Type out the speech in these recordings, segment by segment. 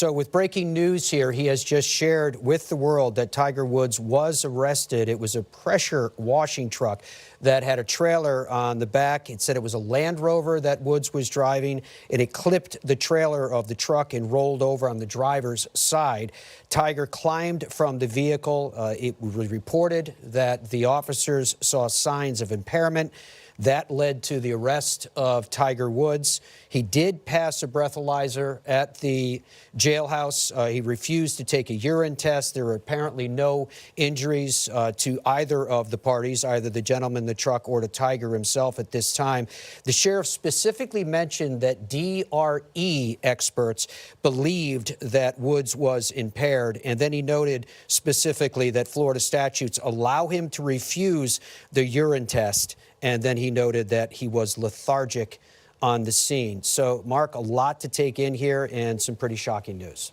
So with breaking news here, he has just shared with the world that Tiger Woods was arrested. It was a pressure washing truck that had a trailer on the back. It said it was a Land Rover that Woods was driving. It clipped the trailer of the truck and rolled over on the driver's side. Tiger climbed from the vehicle. It was reported that the officers saw signs of impairment. That led to the arrest of Tiger Woods. He did pass a breathalyzer at the jailhouse. He refused to take a urine test. There were apparently no injuries to either of the parties, either the gentleman in the truck or to Tiger himself at this time. The sheriff specifically mentioned that DRE experts believed that Woods was impaired, and then he noted specifically that Florida statutes allow him to refuse the urine test. And then he noted that he was lethargic on the scene. So, Mark, a lot to take in here and some pretty shocking news.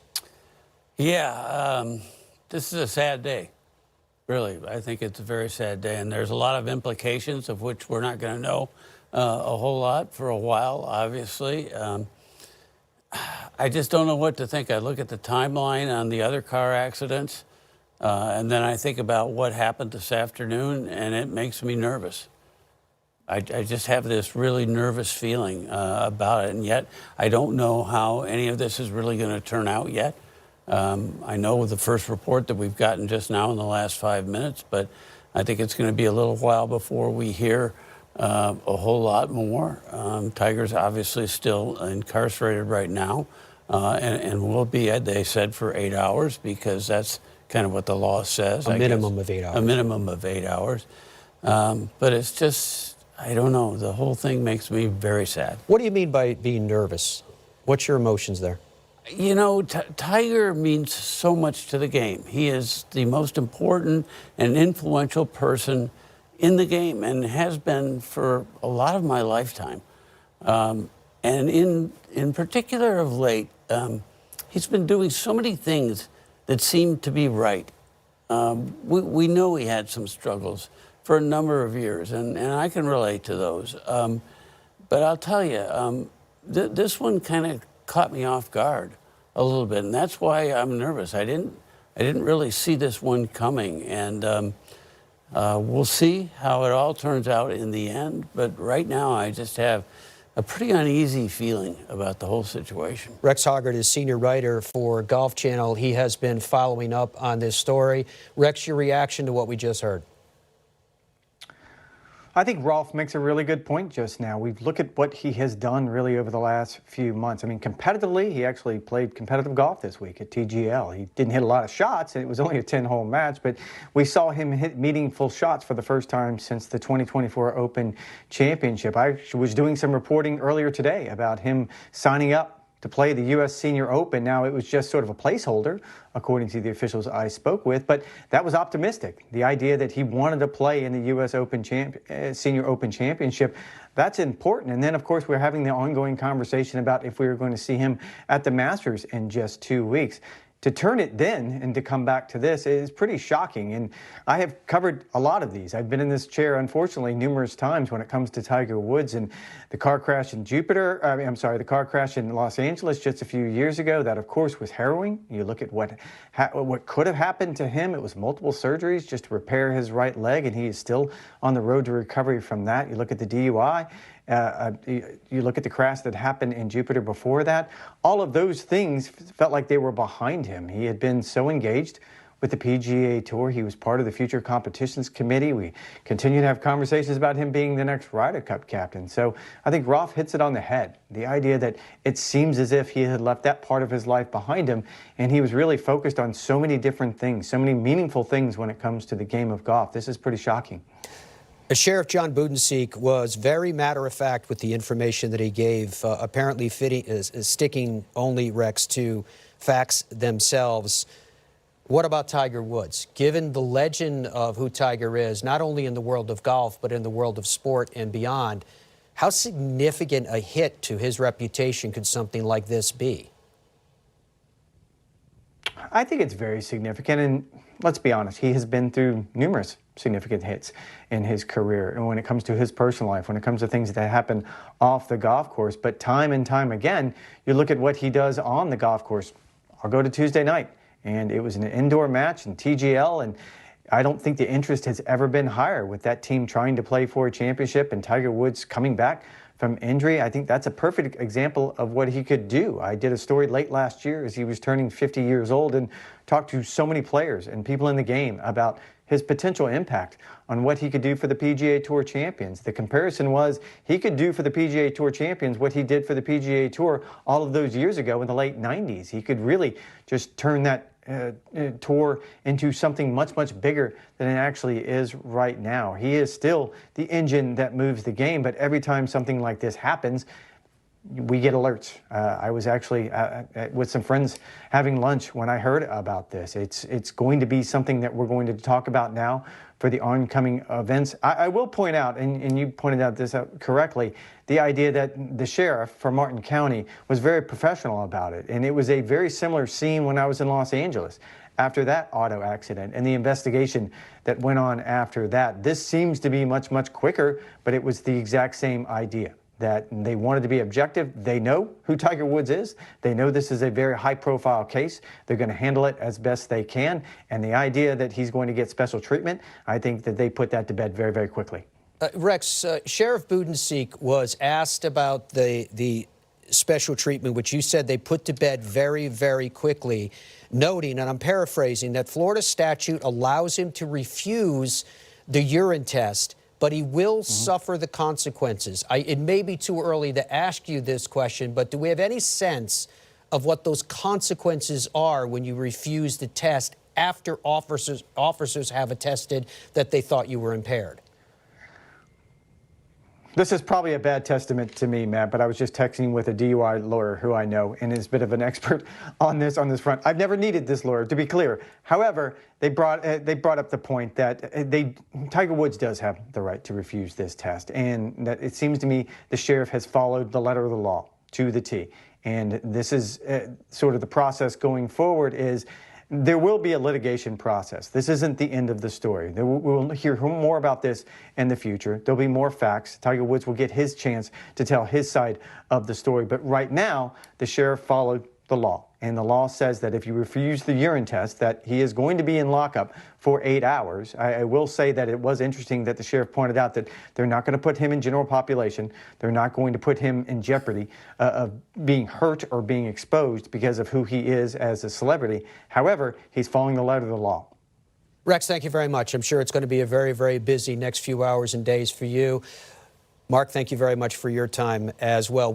Yeah, this is a sad day, really. I think it's a very sad day, and there's a lot of implications of which we're not going to know a whole lot for a while, obviously. I just don't know what to think. I look at the timeline on the other car accidents, and then I think about what happened this afternoon, and it makes me nervous. I just have this really nervous feeling about it, and yet I don't know how any of this is really going to turn out yet. I know with the first report that we've gotten just now in the last 5 minutes, but I think it's going to be a little while before we hear a whole lot more. Tiger's obviously still incarcerated right now, and will be, they said, for 8 hours, because that's kind of what the law says. A minimum of 8 hours. A minimum of 8 hours. But it's just, I don't know. The whole thing makes me very sad. What do you mean by being nervous? What's your emotions there? You know, Tiger means so much to the game. He is the most important and influential person in the game, and has been for a lot of my lifetime. And in particular of late, he's been doing so many things that seem to be right. We know he had some struggles for a number of years, and I can relate to those. But I'll tell you, this one kind of caught me off guard a little bit, and that's why I'm nervous. I didn't really see this one coming, and we'll see how it all turns out in the end. But right now, I just have a pretty uneasy feeling about the whole situation. Rex Hoggard is senior writer for Golf Channel. He has been following up on this story. Rex, your reaction to what we just heard? I think Rolf makes a really good point just now. We've looked at what he has done really over the last few months. I mean, competitively, he actually played competitive golf this week at TGL. He didn't hit a lot of shots, and it was only a 10-hole match, but we saw him hit meaningful shots for the first time since the 2024 Open Championship. I was doing some reporting earlier today about him signing up to play the U.S. Senior Open. Now, it was just sort of a placeholder, according to the officials I spoke with, but that was optimistic. The idea that he wanted to play in the U.S. Senior Open Championship, that's important. And then, of course, we're having the ongoing conversation about if we were going to see him at the Masters in just 2 weeks. To turn it then and to come back to this is pretty shocking. And I have covered a lot of these. I've been in this chair, unfortunately, numerous times when it comes to Tiger Woods and the car crash in the car crash in Los Angeles just a few years ago. That, of course, was harrowing. You look at what could have happened to him. It was multiple surgeries just to repair his right leg, and he is still on the road to recovery from that. You look at the DUI. You look at the crash that happened in Jupiter before that. All of those things felt like they were behind him. He had been so engaged with the PGA Tour. He was part of the Future Competitions Committee. We continue to have conversations about him being the next Ryder Cup captain. So I think Rolf hits it on the head. The idea that it seems as if he had left that part of his life behind him, and he was really focused on so many different things, so many meaningful things when it comes to the game of golf. This is pretty shocking. Sheriff John Budenseek was very matter-of-fact with the information that he gave, apparently sticking only, Rex, to facts themselves. What about Tiger Woods? Given the legend of who Tiger is, not only in the world of golf, but in the world of sport and beyond, how significant a hit to his reputation could something like this be? I think it's very significant, and let's be honest, he has been through numerous significant hits in his career, and when it comes to his personal life, when it comes to things that happen off the golf course. But time and time again, you look at what he does on the golf course, I'll go to Tuesday night. And it was an indoor match in TGL, and I don't think the interest has ever been higher with that team trying to play for a championship and Tiger Woods coming back from injury. I think that's a perfect example of what he could do. I did a story late last year as he was turning 50 years old and talked to so many players and people in the game about his potential impact on what he could do for the PGA Tour champions. The comparison was he could do for the PGA Tour champions what he did for the PGA Tour all of those years ago in the late 90s. He could really just turn that tour into something much, much bigger than it actually is right now. He is still the engine that moves the game, but every time something like this happens, we get alerts. I was actually with some friends having lunch when I heard about this. It's going to be something that we're going to talk about now for the oncoming events. I will point out, and you pointed out this out correctly, the idea that the sheriff for Martin County was very professional about it. And it was a very similar scene when I was in Los Angeles after that auto accident and the investigation that went on after that. This seems to be much, much quicker, but it was the exact same idea. That they wanted to be objective. They know who Tiger Woods is. They know this is a very high-profile case. They're going to handle it as best they can. And the idea that he's going to get special treatment, I think that they put that to bed very, very quickly. Rex, Sheriff Budenseek was asked about the special treatment, which you said they put to bed very, very quickly, noting, and I'm paraphrasing, that Florida statute allows him to refuse the urine test, but he will suffer the consequences. It may be too early to ask you this question, but do we have any sense of what those consequences are when you refuse the test after officers have attested that they thought you were impaired? This is probably a bad testament to me, Matt, but I was just texting with a DUI lawyer who I know and is a bit of an expert on this front. I've never needed this lawyer, to be clear. However, they brought up the point that Tiger Woods does have the right to refuse this test, and that it seems to me the sheriff has followed the letter of the law to the T. And this is sort of the process going forward is there will be a litigation process. This isn't the end of the story. We'll hear more about this in the future. There'll be more facts. Tiger Woods will get his chance to tell his side of the story. But right now, the sheriff followed the law. And the law says that if you refuse the urine test, that he is going to be in lockup for 8 hours. I will say that it was interesting that the sheriff pointed out that they're not going to put him in general population. They're not going to put him in jeopardy of being hurt or being exposed because of who he is as a celebrity. However, he's following the letter of the law. Rex, thank you very much. I'm sure it's going to be a very, very busy next few hours and days for you. Mark, thank you very much for your time as well.